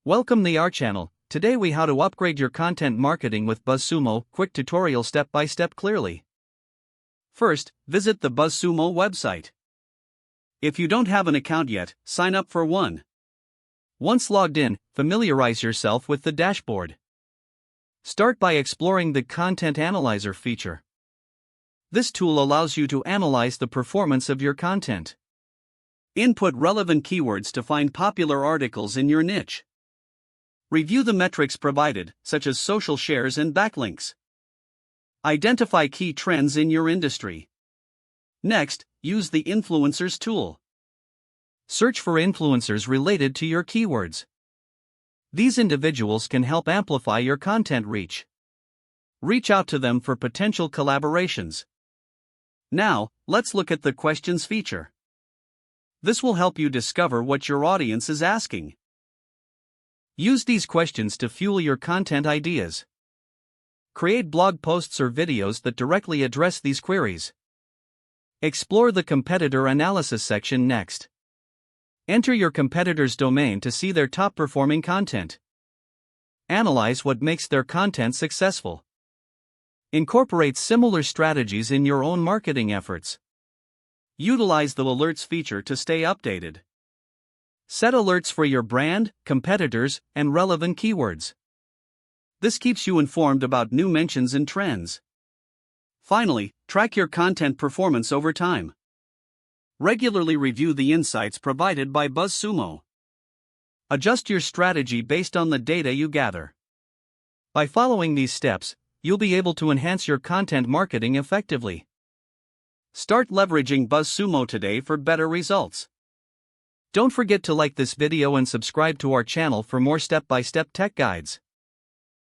Welcome to our channel. Today we how to upgrade your content marketing with BuzzSumo, quick tutorial step by step clearly. First, visit the BuzzSumo website. If you don't have an account yet, sign up for one. Once logged in, familiarize yourself with the dashboard. Start by exploring the Content Analyzer feature. This tool allows you to analyze the performance of your content. Input relevant keywords to find popular articles in your niche. Review the metrics provided, such as social shares and backlinks. Identify key trends in your industry. Next, use the Influencers tool. Search for influencers related to your keywords. These individuals can help amplify your content reach. Reach out to them for potential collaborations. Now, let's look at the questions feature. This will help you discover what your audience is asking. Use these questions to fuel your content ideas. Create blog posts or videos that directly address these queries. Explore the competitor analysis section next. Enter your competitor's domain to see their top performing content. Analyze what makes their content successful. Incorporate similar strategies in your own marketing efforts. Utilize the alerts feature to stay updated. Set alerts for your brand, competitors, and relevant keywords. This keeps you informed about new mentions and trends. Finally, track your content performance over time. Regularly review the insights provided by BuzzSumo. Adjust your strategy based on the data you gather. By following these steps, you'll be able to enhance your content marketing effectively. Start leveraging BuzzSumo today for better results. Don't forget to like this video and subscribe to our channel for more step-by-step tech guides.